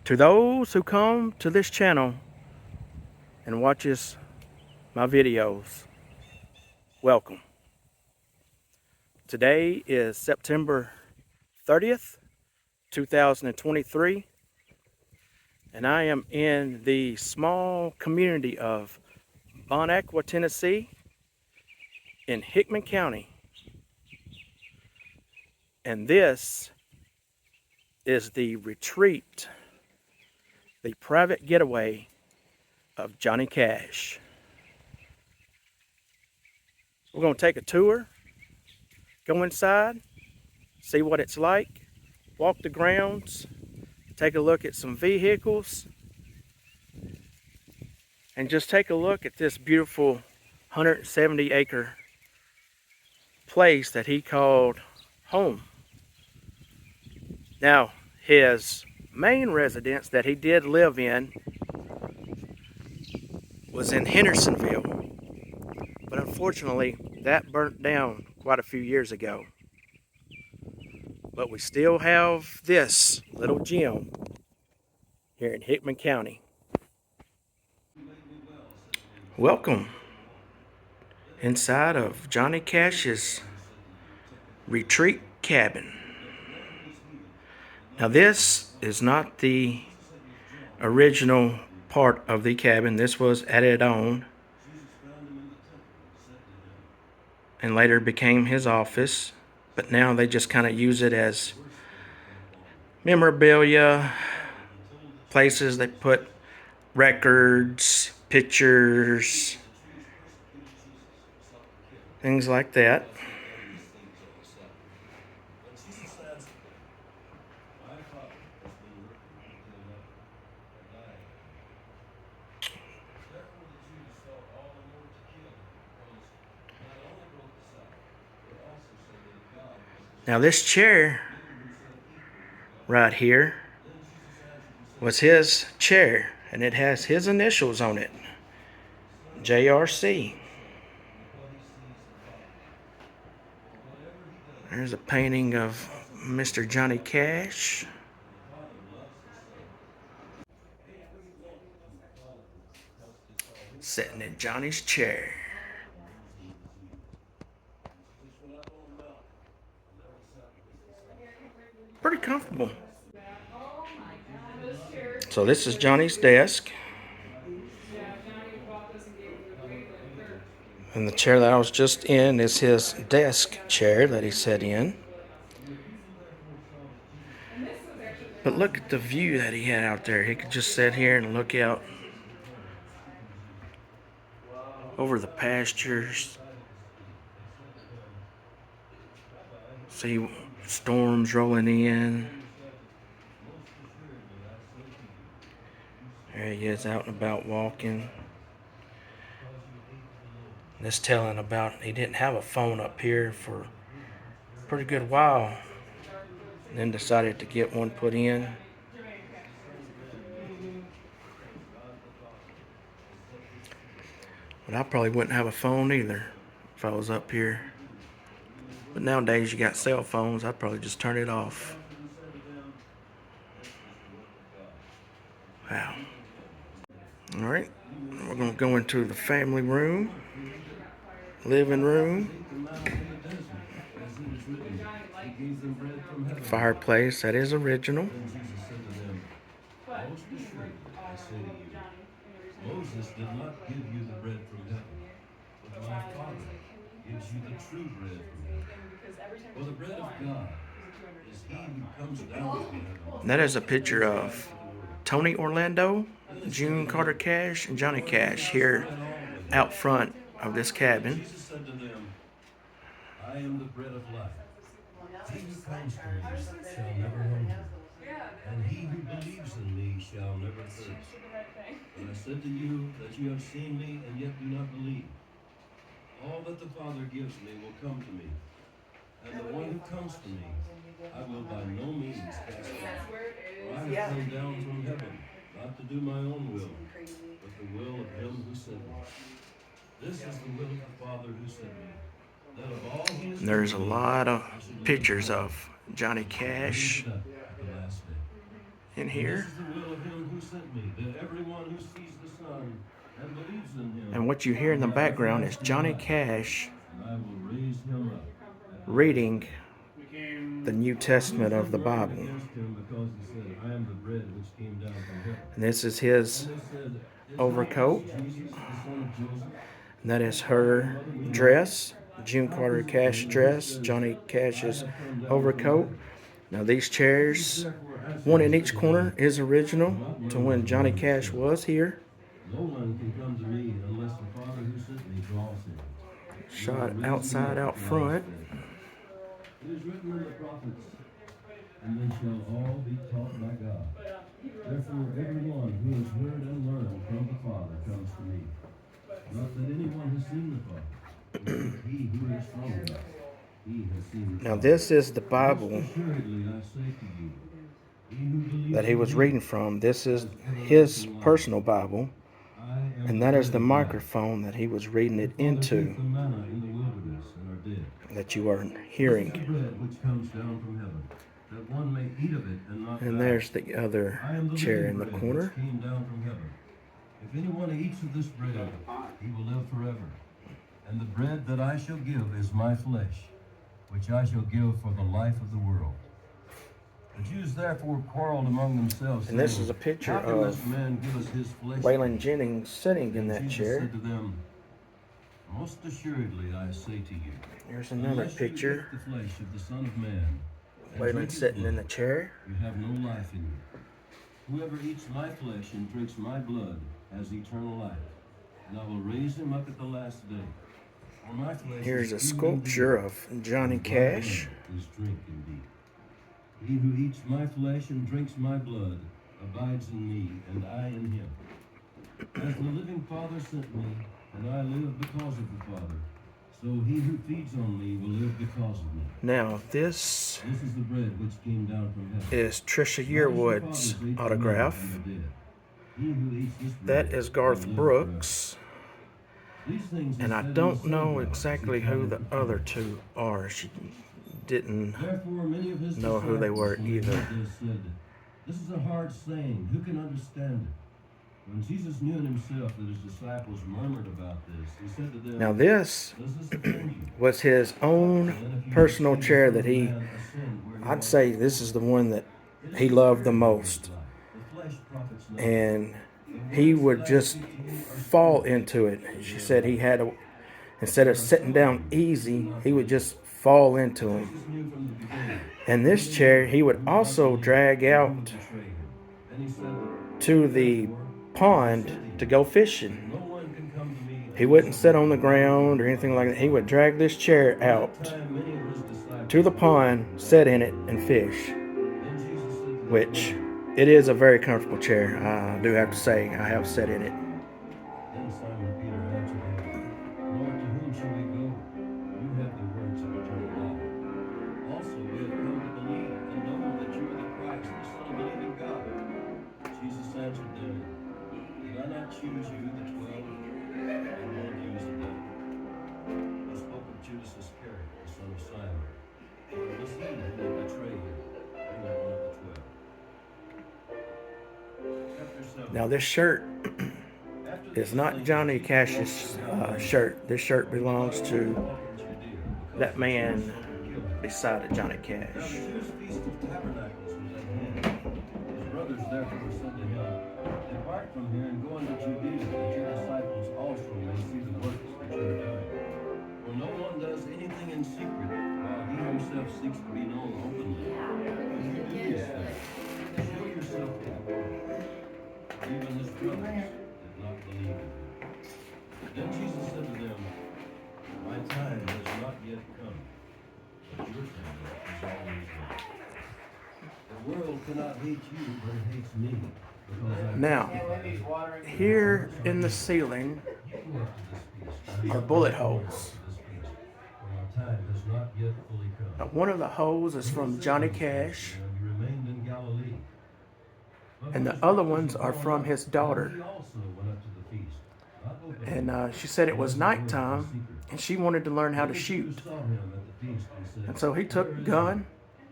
To those who come to this channel and watches my videos, welcome. Today is September 30th, 2023, and I am in the small community of Aqua, Tennessee, in Hickman County. And this is the retreat, the private getaway of Johnny Cash. We're going to take a tour, go inside, see what it's like, walk the grounds, take a look at some vehicles, and just take a look at this beautiful 170-acre place that he called home. Now, his main residence that he did live in was in Hendersonville, but unfortunately that burnt down quite a few years ago. But we still have this little gem here in Hickman County. Welcome inside of Johnny Cash's retreat cabin. Now this is not the original part of the cabin. This was added on and later became his office, but now they just kind of use it as memorabilia, places they put records, pictures, things like that. Now this chair right here was his chair, and it has his initials on it, JRC. There's a painting of Mr. Johnny Cash. Sitting in Johnny's chair. Pretty comfortable. So this is Johnny's desk. And the chair that I was just in is his desk chair that he sat in. But look at the view that he had out there. He could just sit here and look out over the pastures. See storms rolling in. There he is out and about walking. This telling about he didn't have a phone up here for a pretty good while. And then decided to get one put in. But I probably wouldn't have a phone either if I was up here. But nowadays you got cell phones, I'd probably just turn it off. Wow. Alright, we're going to go into the family room, living room, fireplace that is original. Moses did not give you the bread from heaven, but my Father gives you the true bread from heaven. For the bread of God is he who comes down from heaven. That is a picture of Tony Orlando, June Carter Cash, and Johnny Cash here out front of this cabin. Jesus said to them, I am the bread of life. He who comes to me shall never hunger, and he who believes in me shall never thirst. But I said to you that you have seen me and yet do not believe. All that the Father gives me will come to me, and the one who comes to me I will by no means cast out. For I have come down from heaven, not to do my own will, but the will of him who sent me. This is the will of the Father who sent me. There's a lot of pictures of Johnny Cash in And here. this is the will of him who sent me, that everyone who sees the Son and believes in him. And what you hear in the may have background is everlasting Johnny life, Cash and I will raise him up at the reading last day. the New Testament of the Some murmured Bible. against him because he said, I am the bread which came down from heaven. And this is his And they said, Is overcoat. not this Jesus, the son of Joseph? And that is her dress, June Carter Cash dress, Johnny Cash's overcoat. Now these chairs, one in each corner, is original to when Johnny Cash was here. No one can come to me unless the Father who sent me draws him. Shot outside out front. It is written in the prophets, and they shall all be taught by God. Therefore, everyone who has heard and learned from the Father comes to me. Not that anyone has seen the Father, but he who is from God. He has seen the Now Father. this is the Bible Most assuredly I say to you, he who believes that he was in me reading from. This is has his everlasting life. personal Bible. I am And the that is bread the of life. microphone that he was reading The it fathers ate into the manna in the wilderness and are dead. that you are This is the hearing. bread which comes down from heaven, that one may eat of it and not And die. there's the other I am the chair living in the bread corner. which came down from heaven. If anyone eats of this bread, he will live forever. And the bread that I shall give is my flesh, which I shall give for the life of the world. The Jews therefore quarreled among themselves, And this saying, is a picture How can this of man give us his flesh? Waylon Jennings sitting in And that Jesus chair. said to them, Most assuredly I say to you, Here's another unless picture. you eat the flesh of the Son of Man, and Waylon drink his sitting in blood, the chair. you have no life in you. Whoever eats my flesh and drinks my blood has eternal life, and I will raise him up at the last day. For my flesh Here's a is food sculpture indeed, of Johnny and my Cash. blood is drink indeed. He who eats my flesh and drinks my blood abides in me, and I in him. As the living Father sent me, and I live because of the Father, so he who feeds on me will live because of me. Now this This is the bread which came down from heaven. is Trisha Not as the Yearwood's fathers ate the autograph. manna and are dead. He who eats this bread That is will Garth live Brooks. forever. These things he And I said in don't the know synagogue as he exactly taught who in the Capernaum. other two are. She didn't Therefore, many of his know who they were disciples, when they either. heard this, said, This is a hard saying. Who can understand it? When Jesus knew in himself that his disciples murmured about this, he said to them, Now this Does this offend you? was his own personal chair that he, I'd say this is the one that he loved the most. And he would just fall into it. She said he had to, instead of sitting down easy, he would just fall into him. And this chair he would also drag out to the pond to go fishing. He wouldn't sit on the ground or anything like that. He would drag this chair out to the pond, sit in it, and fish. Which, it is a very comfortable chair. I do have to say, I have sat in it. Then Simon Peter answered him, Lord, to whom shall we go? You have the words of eternal life. Also, we have come to believe and know that you are the Christ, the Son of the living God. Jesus answered them, Did I not choose you, the 12, and one of you is the devil? He spoke of Judas Iscariot, the son of Simon. For it was he who would betray him, being one of the 12. Chapter 7. Now this shirt is not Johnny Cash's shirt. This shirt belongs to that man beside Johnny Now the Cash. Jews' feast of tabernacles was at hand. His brothers therefore said to him, Depart from here and go into Judea, that your disciples also may see the works which you are doing. For no one does anything in secret, while he himself seeks to be known openly. If you do these things, show yourself to the world. For even his brothers did not believe in him. Then Jesus said to them, My time has not yet come, but your time is always right. The world cannot hate you, but it hates me. Because I Now, here in the ceiling are bullet holes. One of the holes is from Johnny Cash, and the other ones are from his daughter. And she said it was nighttime, and she wanted to learn how to shoot. And so he took a gun,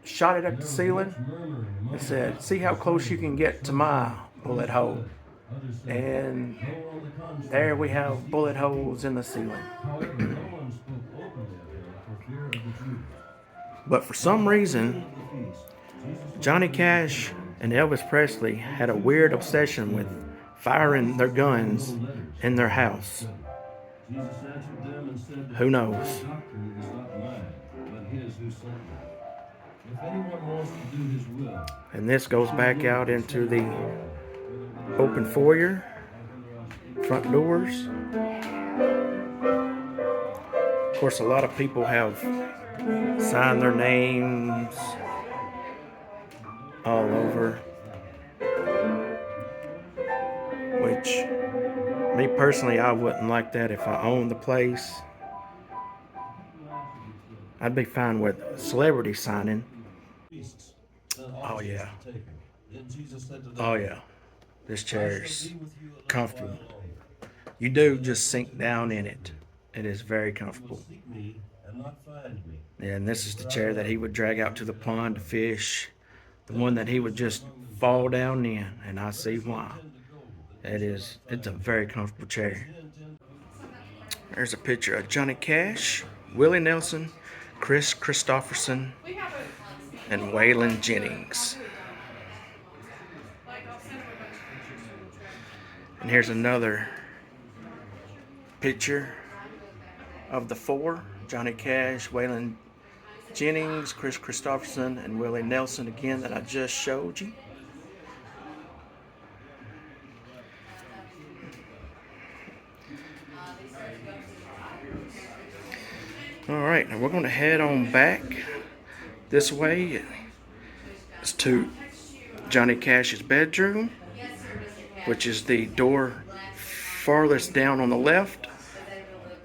shot it at the ceiling and said, "See how close you can get to my bullet hole." And there we have bullet holes in the ceiling. But for some reason, Johnny Cash and Elvis Presley had a weird obsession with firing their guns in their house. Who knows? And this goes back out into the open foyer, front doors. Of course, a lot of people have signed their names all over, which me personally, I wouldn't like that if I owned the place. I'd be fine with celebrity signing. Oh yeah. Oh yeah. This chair's comfortable. You do just sink down in it. It is very comfortable. And this is the chair that he would drag out to the pond to fish. The one that he would just fall down in, and I see why. It's a very comfortable chair. There's a picture of Johnny Cash, Willie Nelson, Chris Christopherson, and Waylon Jennings. And here's another picture of the four: Johnny Cash, Waylon Jennings, Chris Christopherson, and Willie Nelson again that I just showed you. Alright, now we're going to head on back this way. It's to Johnny Cash's bedroom, which is the door farthest down on the left.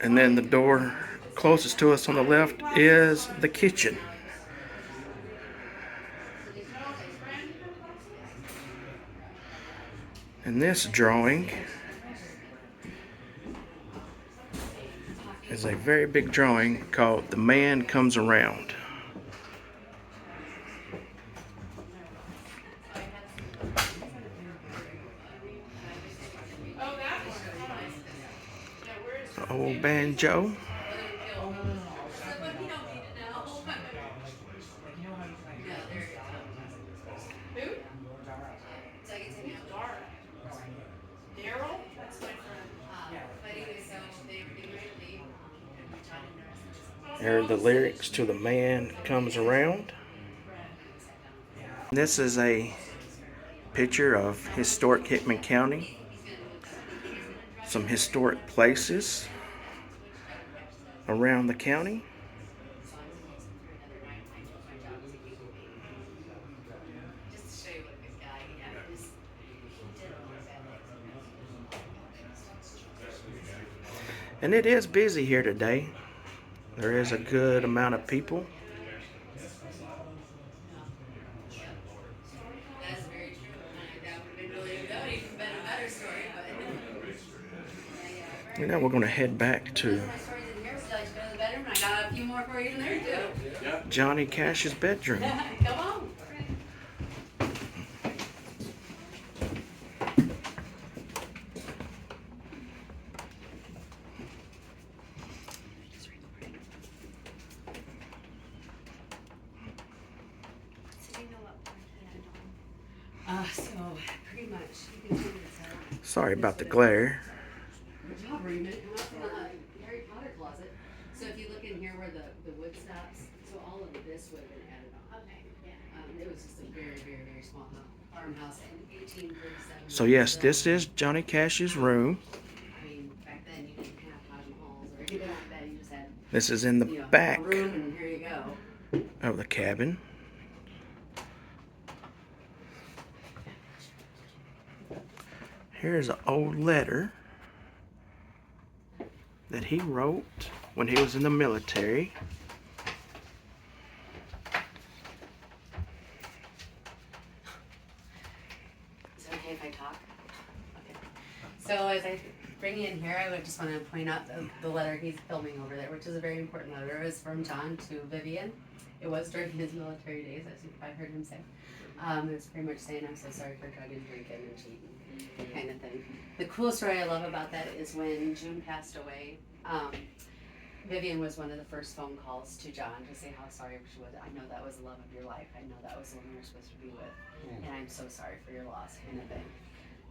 And then the door closest to us on the left is the kitchen. And this drawing is a very big drawing called "The Man Comes Around." The old banjo. Here are the lyrics to "The Man Comes Around." This is a picture of historic Hickman County. Some historic places around the county. And it is busy here today. There is a good amount of people. That's very true. That would have been really good. That would even been a better story. And now we're going to head back to My stories in here. Would you like to go to the bedroom? I got a few more for you in there too. Johnny Cash's bedroom. Come on. So pretty much you can do this. Sorry about the glare. Good job, Raymond. And also the Harry Potter closet. So if you look in here where the wood stops, so all of this would have been added on. Okay. Yeah. It was just a very, very, very small farmhouse in 1837. So yes, this is Johnny Cash's room. I mean, back then you didn't have Taj Mahals or anything like that. You just had, This is in the back a room, and here you go. of the cabin. Here's an old letter that he wrote when he was in the military. Is it okay if I talk? Okay. So as I bring you in here, I would just want to point out the letter he's filming over there, which is a very important letter. It was from John to Vivian. It was during his military days, as you probably heard him say. It was pretty much saying, I'm so sorry for drugging, drinking, and cheating, kind of thing. The cool story I love about that is when June passed away, Vivian was one of the first phone calls to John to say how sorry she was. I know that was the love of your life. I know that was the one you were supposed to be with, and I'm so sorry for your loss, kind of thing.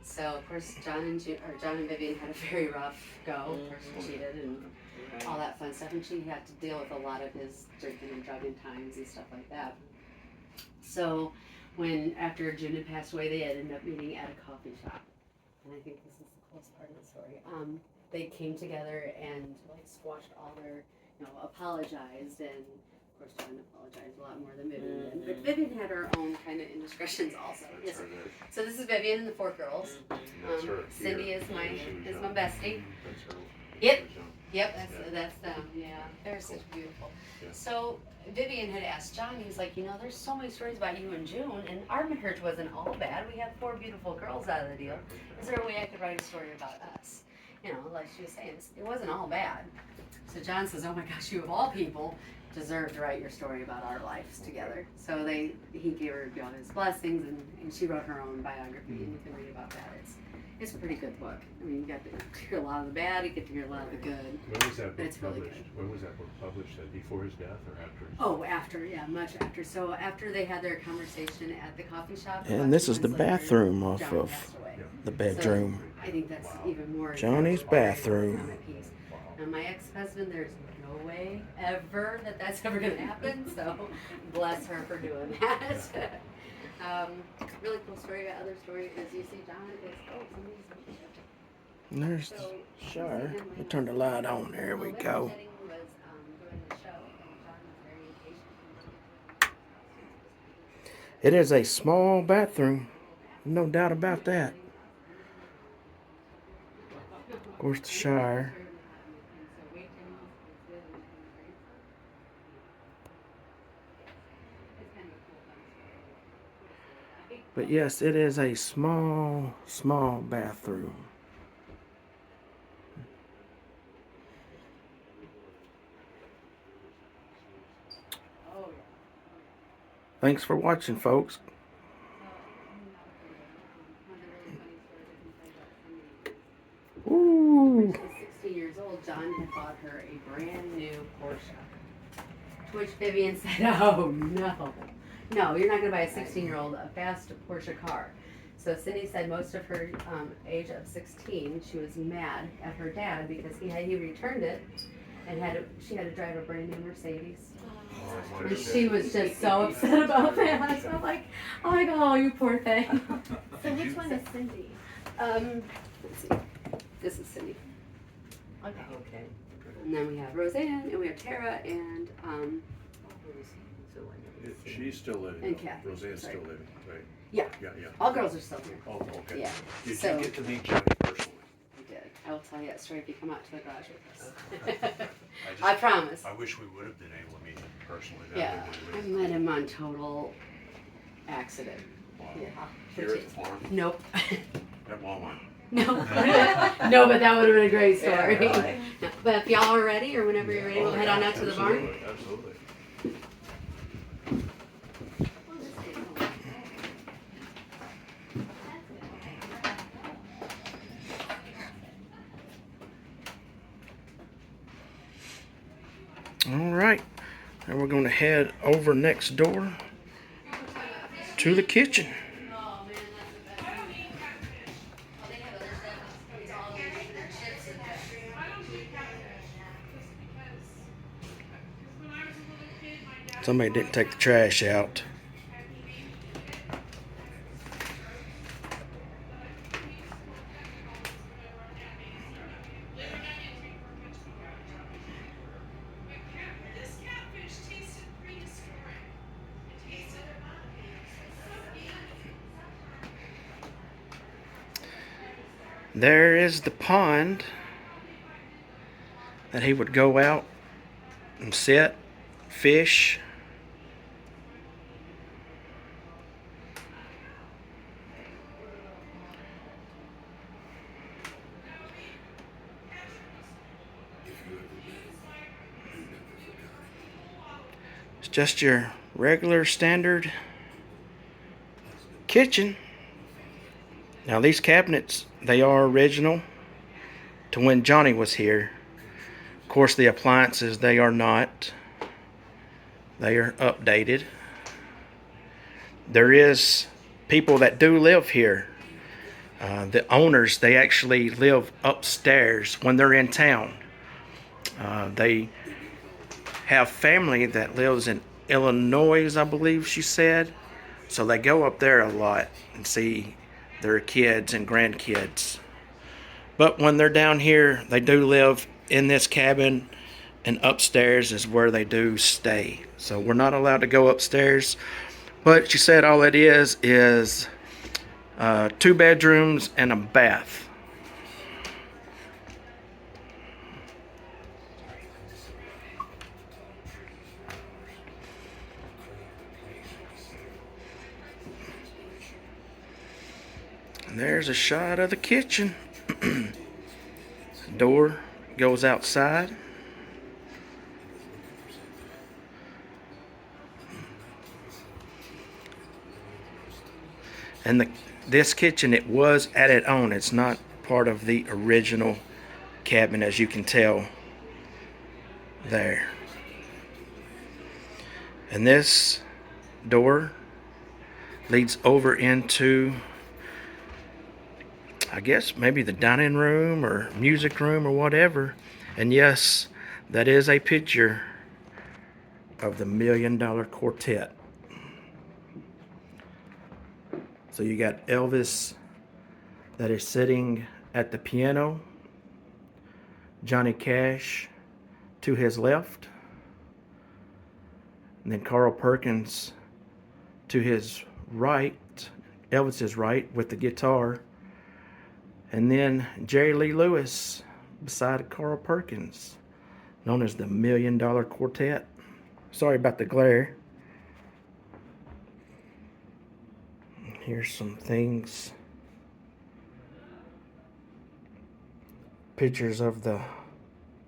So of course, John and Vivian had a very rough go. Of course, she cheated and all that fun stuff, and she had to deal with a lot of his drinking and drugging times and stuff like that. So when after June had passed away, they ended up meeting at a coffee shop, and I think this is the coolest part of the story. They came together and like squashed all their, apologized, and of course John apologized a lot more than Vivian did. But Vivian had her own kind of indiscretions also. Yes. So this is Vivian and the 4 girls. Cindy is my bestie. Yep, that's them. Yeah, they're such beautiful. So Vivian had asked John. He's like, there's so many stories about you and June, and our marriage wasn't all bad. We had 4 beautiful girls out of the deal. Is there a way I could write a story about us? Like she was saying, it wasn't all bad. So John says, oh my gosh, you of all people deserve to write your story about our lives together. So he gave her his blessings, and she wrote her own biography, and you can read about that. It's a pretty good book. I mean, you get to hear a lot of the bad, you get to hear a lot of the good. When was that book It's really published? good. When was that book published? Before his death or after? Oh, after, yeah, much after. So after they had their conversation at the coffee shop. And this is the bathroom off John of passed away. the bedroom. So I think that's even more. Johnny's bathroom. Piece. Now my ex-husband, there's no way ever that's ever going to happen. So bless her for doing that. Really cool story. Other story is you see John is And there's the shower. We turned the light on. There we go. It is a small bathroom. No doubt about that. Of course, the shower. But yes, it is a small bathroom. Thanks for watching, folks. Ooh. When she was 16 years old, John had bought her a brand new Porsche. To which Vivian said, oh no. No, you're not going to buy a 16-year-old a fast Porsche car. So Cindy said most of her age of 16, she was mad at her dad because he returned it and she had to drive a brand new Mercedes. And she was just so upset about that. So I'm like, oh, you poor thing. So which one is Cindy? Let's see. This is Cindy. Okay. And then we have Roseanne, and we have Tara, and She's still living. And Kathy, Roseanne's sorry. still living, right? Yeah. Yeah. All girls are still here. Oh, okay. Yeah. Did So- you get to meet Johnny personally? We did. I will tell you that story if you come out to the garage with us. just- I promise. I wish we would have been able to meet him personally. Yeah. I met him on total accident. Wow. Yeah. Here at the farm, Nope. at Walmart. No. No, but that would have been a great story. Yeah, really. No, but if y'all are ready, or whenever you're ready, we'll head on out to the barn. Absolutely. All right. And we're going to head over next door to the kitchen. Somebody didn't take the trash out. There is the pond that he would go out and sit, fish. just your regular standard kitchen. Now these cabinets, they are original to when Johnny was here. Of course, the appliances, they are not. They are updated. There is people that do live here. The owners, they actually live upstairs when they're in town. They have family that lives in Illinois, I believe she said. So they go up there a lot and see their kids and grandkids. But when they're down here, they do live in this cabin, and upstairs is where they do stay. So we're not allowed to go upstairs. But she said all it is 2 bedrooms and a bath. And there's a shot of the kitchen. Door goes outside. And this kitchen, it was added on. It's not part of the original cabin, as you can tell there. And this door leads over into, I guess, maybe the dining room or music room or whatever. And yes, that is a picture of the $1 Million Quartet. So you got Elvis that is sitting at the piano, Johnny Cash to his left, and then Carl Perkins to his right, Elvis's right with the guitar, and then Jerry Lee Lewis beside Carl Perkins, known as the $1 Million Quartet. Sorry about the glare. Here's some things. Pictures of the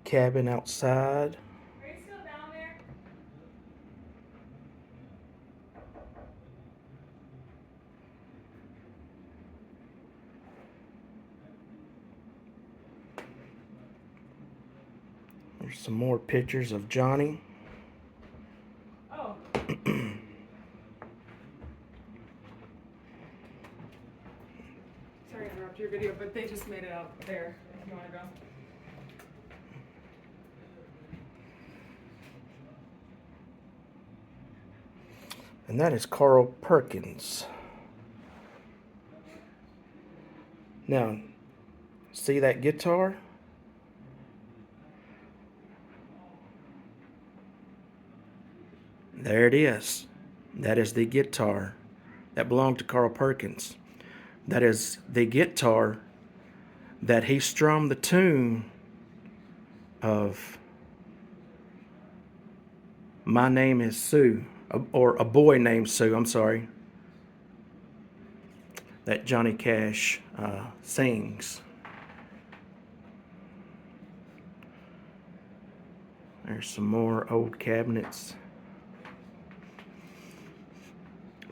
cabin outside. Are you still down there? There's some more pictures of Johnny. Oh. Sorry to interrupt your video, but they just made it out there if you want to go. And that is Carl Perkins. Now, see that guitar? There it is. That is the guitar that belonged to Carl Perkins. That is the guitar that he strummed the tune of My Name is Sue, or A Boy Named Sue, I'm sorry, that Johnny Cash sings. There's some more old cabinets.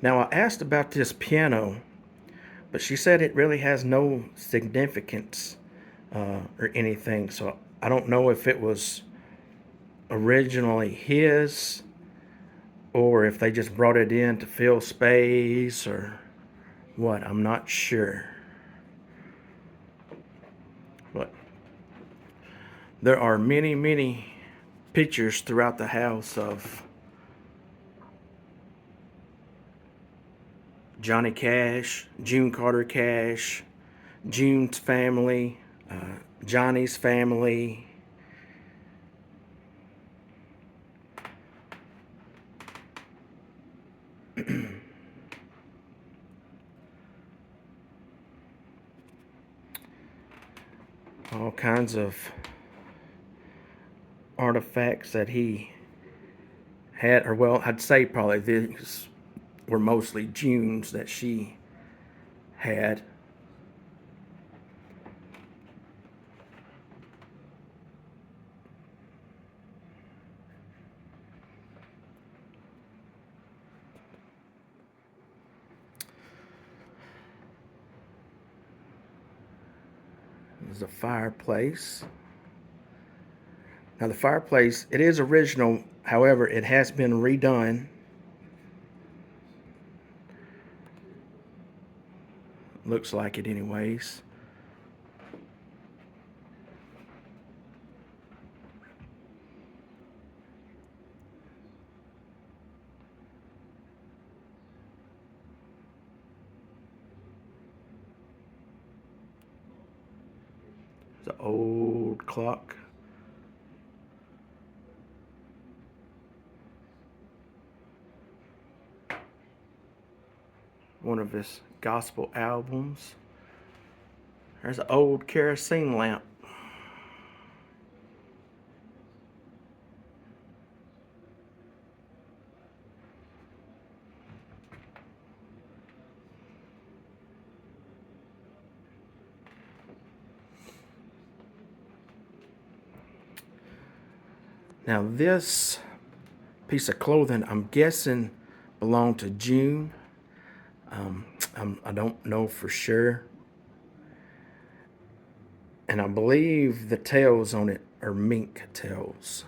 Now, I asked about this piano, but she said it really has no significance or anything. So I don't know if it was originally his or if they just brought it in to fill space or what. I'm not sure. But there are many, many pictures throughout the house of Johnny Cash, June Carter Cash, June's family, Johnny's family. All kinds of artifacts that he had, or well, I'd say probably these were mostly June's that she had. There's a fireplace. Now the fireplace, it is original, however, it has been redone. Looks like it anyways. The old clock. One of his gospel albums. There's an old kerosene lamp. Now this piece of clothing, I'm guessing, belonged to June. I don't know for sure. And I believe the tails on it are mink tails.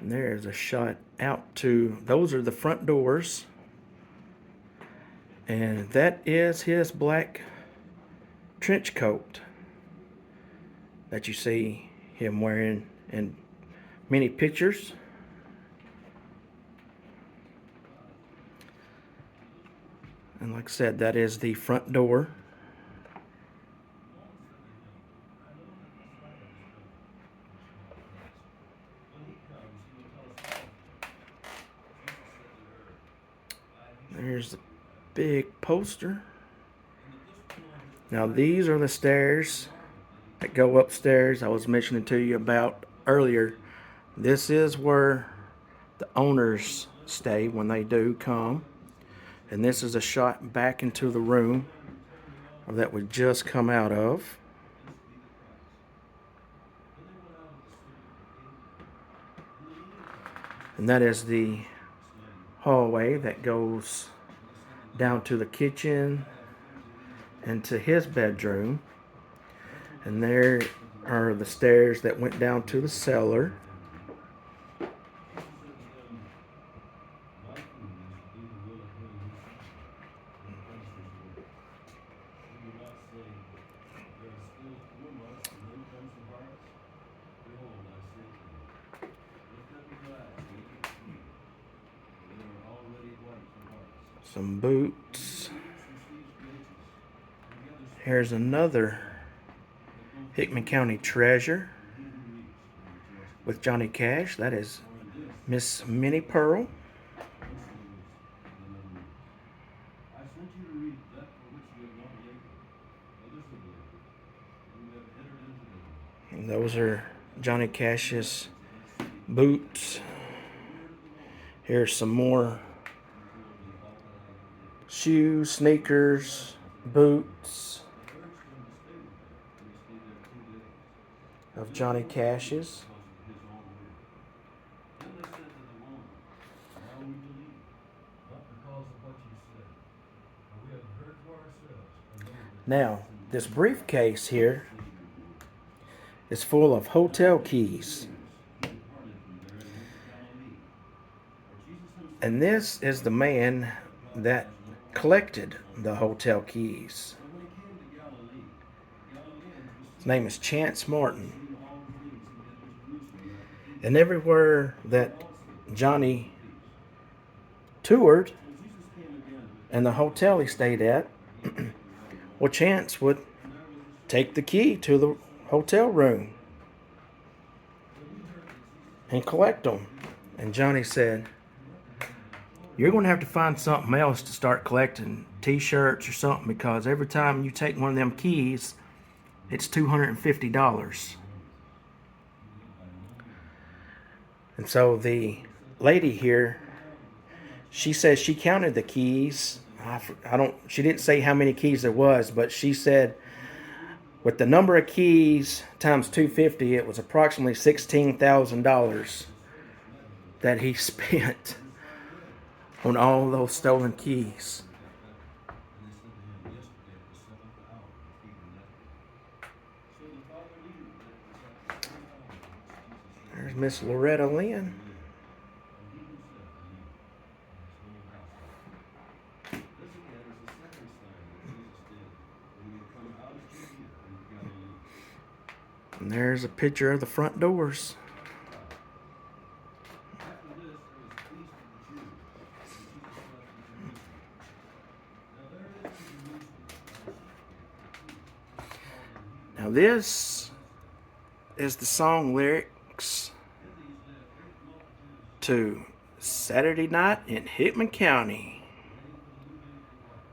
And there's a shot out to, those are the front doors. And that is his black trench coat that you see him wearing in many pictures. And like I said, that is the front door. There's the big poster. Now these are the stairs that go upstairs I was mentioning to you about earlier. This is where the owners stay when they do come. And this is a shot back into the room that we just come out of. And that is the hallway that goes down to the kitchen and to his bedroom. And there are the stairs that went down to the cellar. Some boots. Here's another Hickman County treasure with Johnny Cash. That is Miss Minnie Pearl. And those are Johnny Cash's boots. Here's some more shoes, sneakers, boots of Johnny Cash's. Now, this briefcase here is full of hotel keys. And this is the man that collected the hotel keys. His name is Chance Martin. And everywhere that Johnny toured and the hotel he stayed at, well, Chance would take the key to the hotel room and collect them. And Johnny said, "You're going to have to find something else to start collecting t-shirts or something, because every time you take one of them keys, it's $250. And so the lady here, she says she counted the keys. She didn't say how many keys there was, but she said with the number of keys times 250, it was approximately $16,000 that he spent on all those stolen keys. There's Miss Loretta Lynn. And there's a picture of the front doors. Now this is the song lyrics to Saturday Night in Hickman County.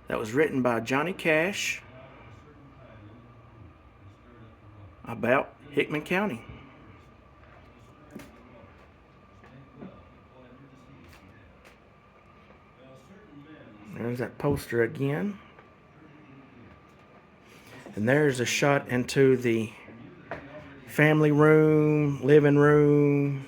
That was written by Johnny Cash about Hickman County. There's that poster again. And there's a shot into the family room, living room.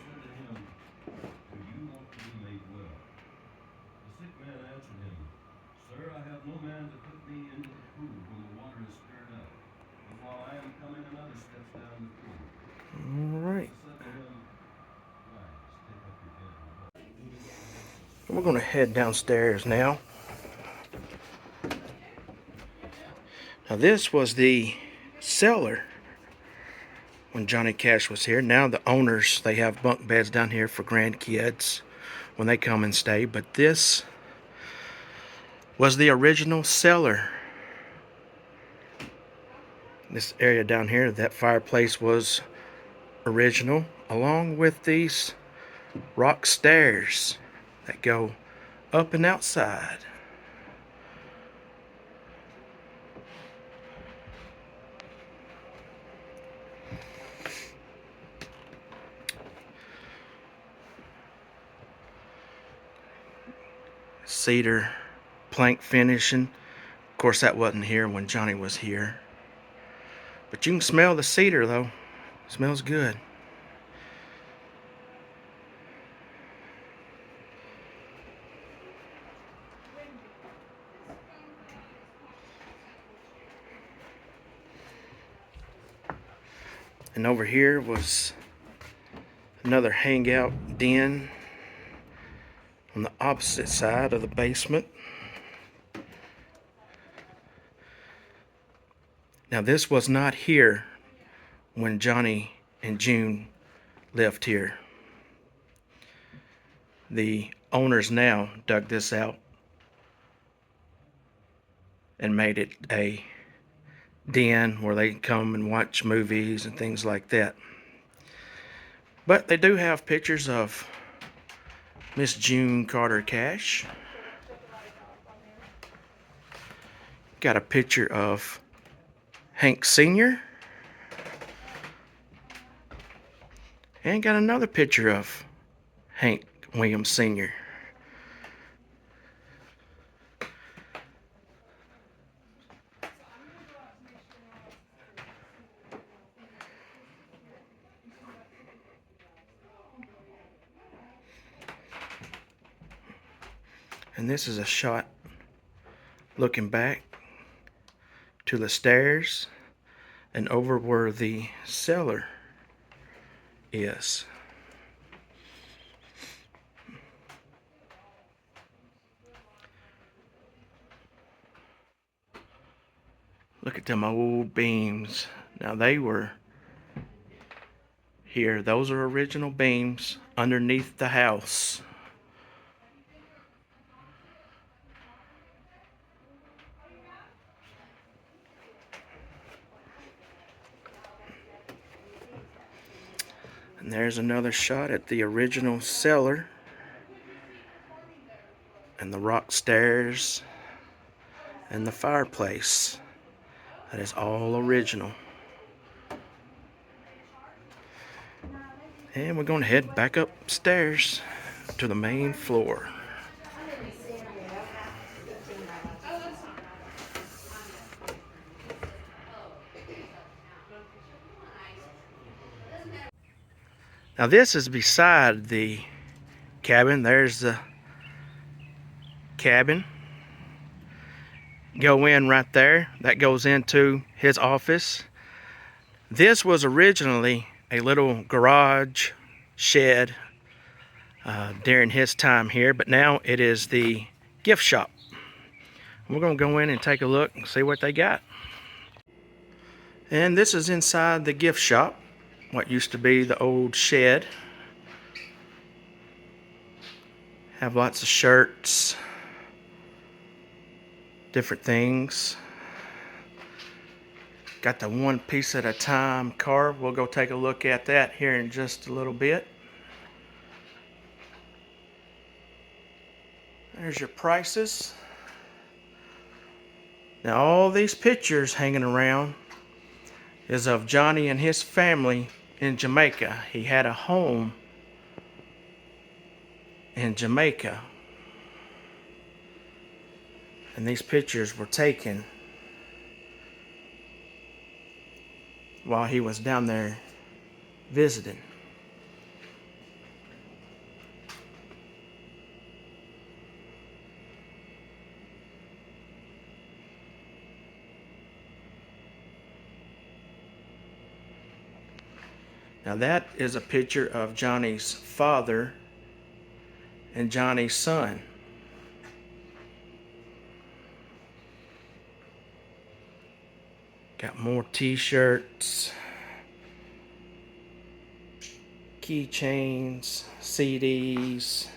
Alright. We're going to head downstairs now. Now this was the cellar when Johnny Cash was here. Now the owners, they have bunk beds down here for grandkids when they come and stay. But this was the original cellar. This area down here, that fireplace was original, along with these rock stairs that go up and outside. Cedar plank finishing. Of course, that wasn't here when Johnny was here. But you can smell the cedar, though. It smells good. And over here was another hangout den on the opposite side of the basement. Now this was not here when Johnny and June lived here. The owners now dug this out and made it a den where they come and watch movies and things like that. But they do have pictures of Miss June Carter Cash. Got a picture of Hank Sr. And got another picture of Hank Williams Sr. And this is a shot looking back to the stairs and over where the cellar is. Look at them old beams. Now they were here. Those are original beams underneath the house. And there's another shot at the original cellar and the rock stairs and the fireplace. That is all original. And we're going to head back upstairs to the main floor. Now this is beside the cabin. There's the cabin. Go in right there. That goes into his office. This was originally a little garage shed during his time here, but now it is the gift shop. We're going to go in and take a look and see what they got. And this is inside the gift shop, what used to be the old shed. Have lots of shirts, different things. Got the one piece at a time card. We'll go take a look at that here in just a little bit. There's your prices. Now all these pictures hanging around is of Johnny and his family in Jamaica. He had a home in Jamaica. And these pictures were taken while he was down there visiting. Now that is a picture of Johnny's father and Johnny's son. Got more t-shirts, keychains, CDs.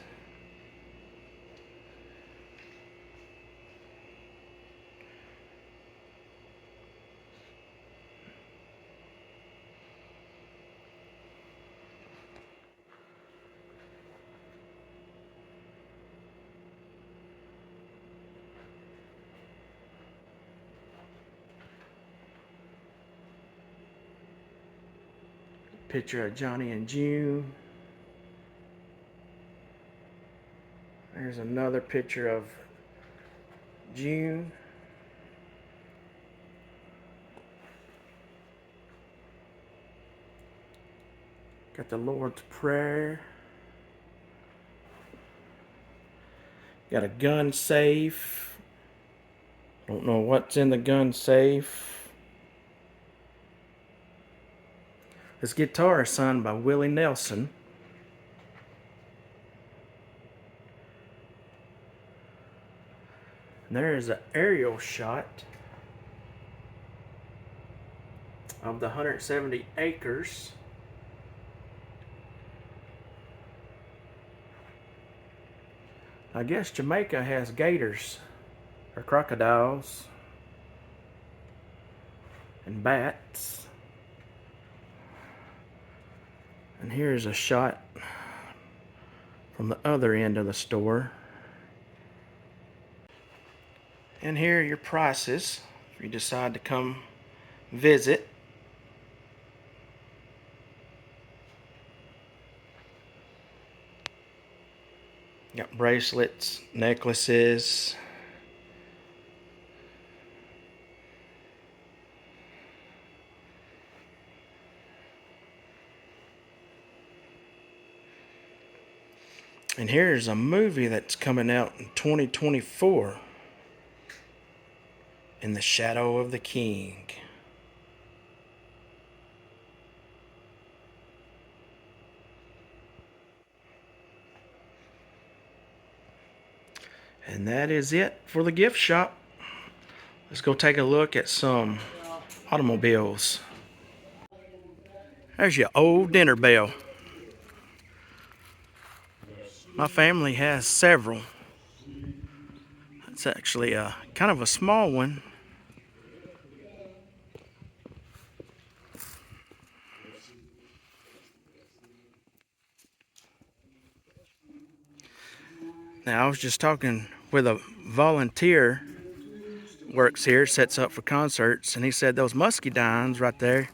Picture of Johnny and June. There's another picture of June. Got the Lord's Prayer. Got a gun safe. Don't know what's in the gun safe. This guitar is signed by Willie Nelson. And there is an aerial shot of the 170 acres. I guess Jamaica has gators or crocodiles and bats. And here's a shot from the other end of the store. And here are your prices if you decide to come visit. Got bracelets, necklaces. And here's a movie that's coming out in 2024. In the Shadow of the King. And that is it for the gift shop. Let's go take a look at some automobiles. There's your old dinner bell. My family has several. It's actually a kind of a small one. Now I was just talking with a volunteer, works here, sets up for concerts, and he said those muscadines right there,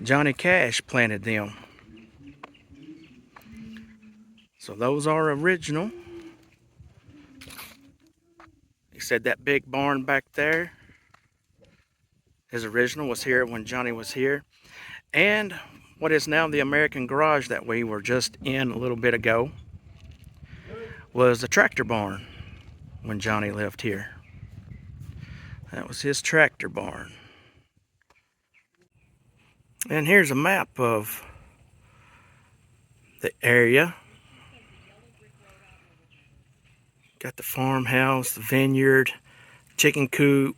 Johnny Cash planted them. So those are original. He said that big barn back there, his original, was here when Johnny was here. And what is now the American garage that we were just in a little bit ago was a tractor barn when Johnny lived here. That was his tractor barn. And here's a map of the area. Got the farmhouse, the vineyard, chicken coop,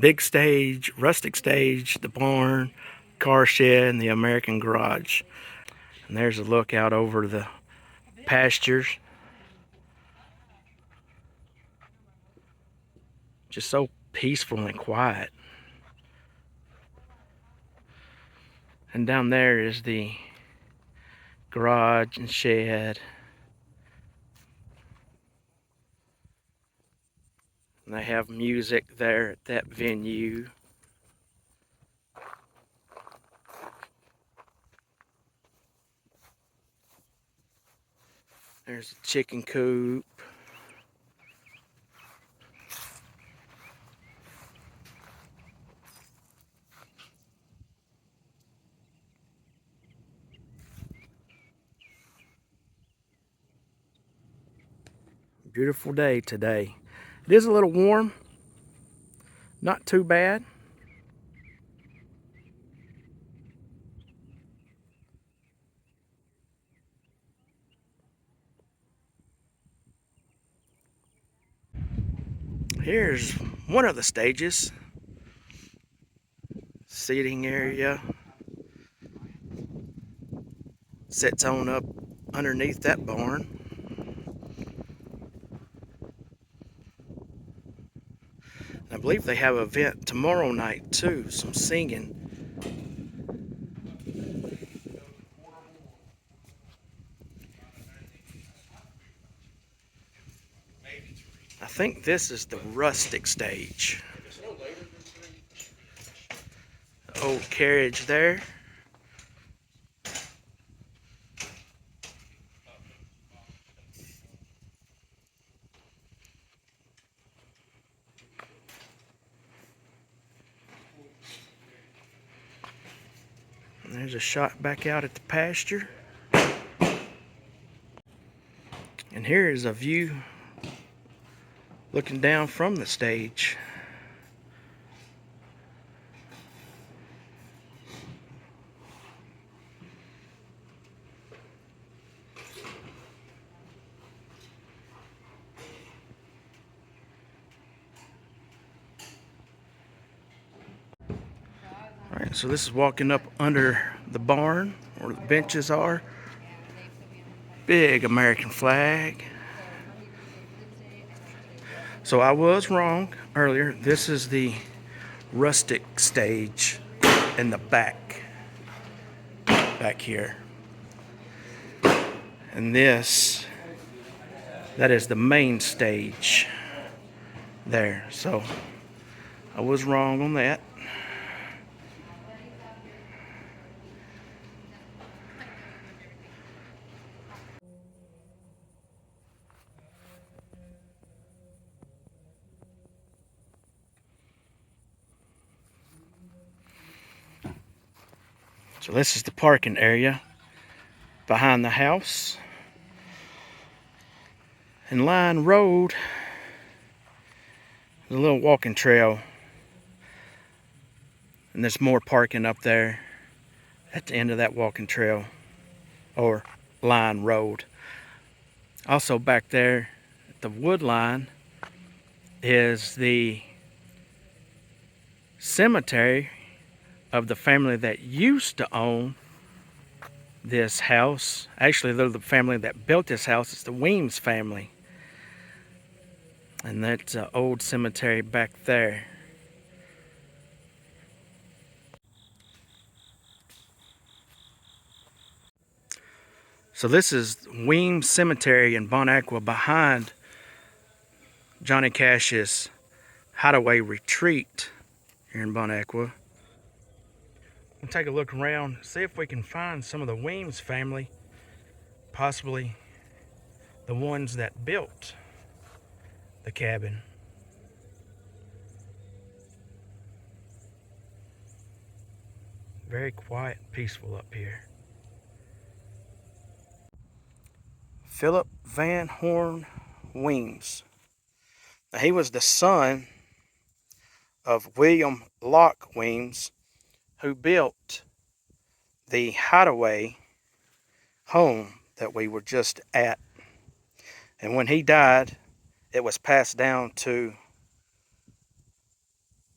big stage, rustic stage, the barn, car shed, and the American garage. And there's a look out over the pastures. Just so peaceful and quiet. And down there is the garage and shed. And they have music there at that venue. There's a chicken coop. Beautiful day today. It is a little warm. Not too bad. Here's one of the stages. Seating area. Sits on up underneath that barn. I believe they have an event tomorrow night too, some singing. I think this is the rustic stage. The old carriage there. And there's a shot back out at the pasture. And here is a view looking down from the stage. Alright, so this is walking up under the barn where the benches are. Big American flag. So I was wrong earlier. This is the rustic stage in the back here. And this, that is the main stage there. So I was wrong on that. So this is the parking area behind the house. And Line Road, there's a little walking trail. And there's more parking up there at the end of that walking trail, or Line Road. Also back there at the wood line is the cemetery of the family that used to own this house. Actually, they're the family that built this house. It's the Weems family. And that's an old cemetery back there. So this is Weems Cemetery in Bon Aqua behind Johnny Cash's Hideaway retreat here in Bon Aqua. We'll take a look around, see if we can find some of the Weems family possibly the ones that built the cabin. Very quiet and peaceful up here. Philip Van Horn Weems. Now, he was the son of William Locke Weems, who built the Hideaway home that we were just at. And when he died, it was passed down to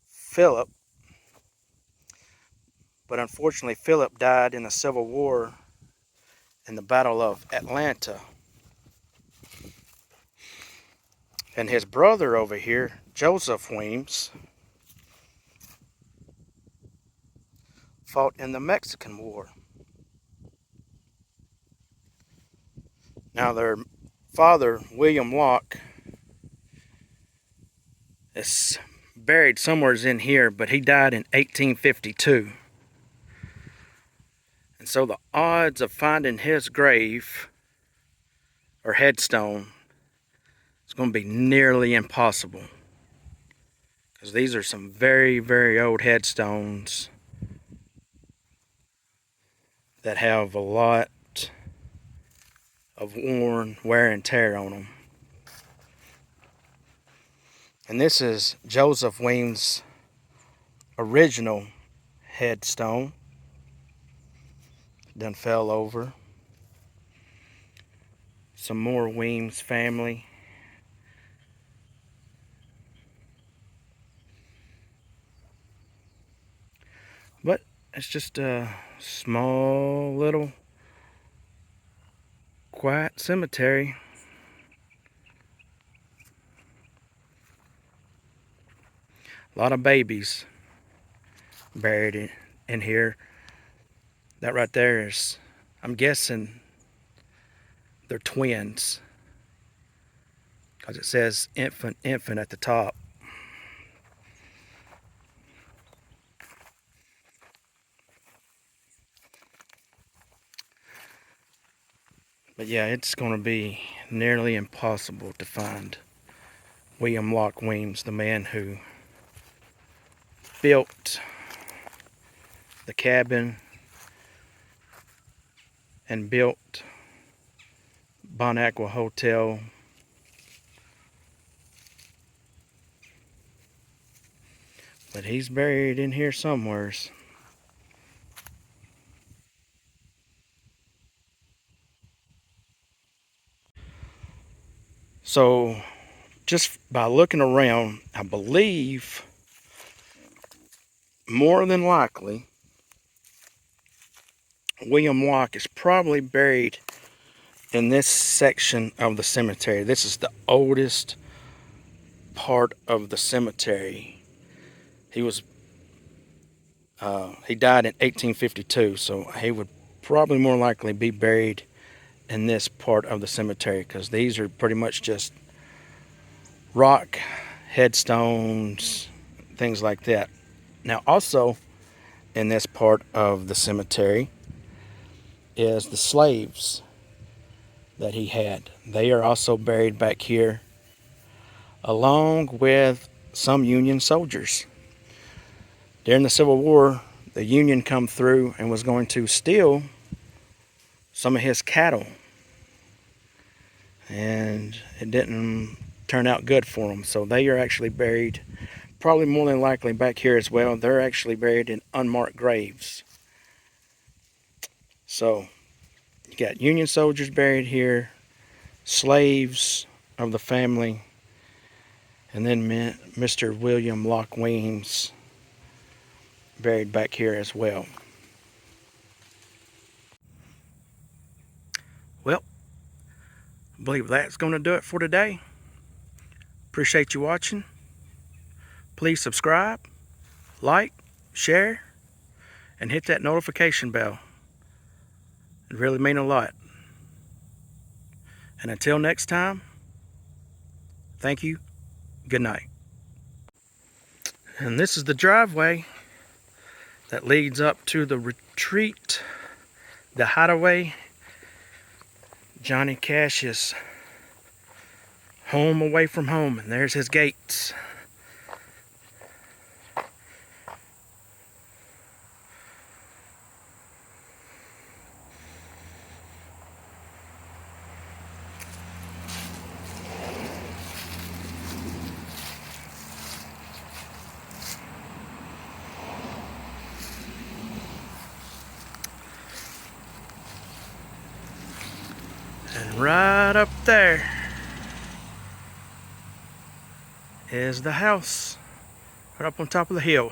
Philip. But unfortunately, Philip died in the Civil War in the Battle of Atlanta. And his brother over here, Joseph Weems, fought in the Mexican War. Now their father, William Locke, is buried somewhere in here, but he died in 1852. And so the odds of finding his grave or headstone is going to be nearly impossible, because these are some very, very old headstones that have a lot of worn wear and tear on them. And this is Joseph Weems' original headstone. Done fell over. Some more Weems family. But it's just a small little quiet cemetery. A lot of babies buried in here. That right there is, I'm guessing they're twins, because it says infant at the top. But yeah, it's going to be nearly impossible to find William Locke Weems, the man who built the cabin and built Aqua Hotel. But he's buried in here somewheres. So just by looking around, I believe more than likely William Locke is probably buried in this section of the cemetery. This is the oldest part of the cemetery. He died in 1852, so he would probably more likely be buried in this part of the cemetery, because these are pretty much just rock headstones, things like that. Now also in this part of the cemetery is the slaves that he had. They are also buried back here, along with some Union soldiers. During the Civil War, the Union come through and was going to steal some of his cattle, and it didn't turn out good for them. So they are actually buried, probably more than likely back here as well. They're actually buried in unmarked graves. So you got Union soldiers buried here, slaves of the family, and then Mr. William Locke Weems buried back here as well. Well, I believe that's going to do it for today. Appreciate you watching. Please subscribe, like, share, and hit that notification bell. It really means a lot. And until next time, thank you. Good night. And this is the driveway that leads up to the retreat, the Hideaway, Johnny Cash's home away from home, and there's his gates. And right up there is the house, right up on top of the hill.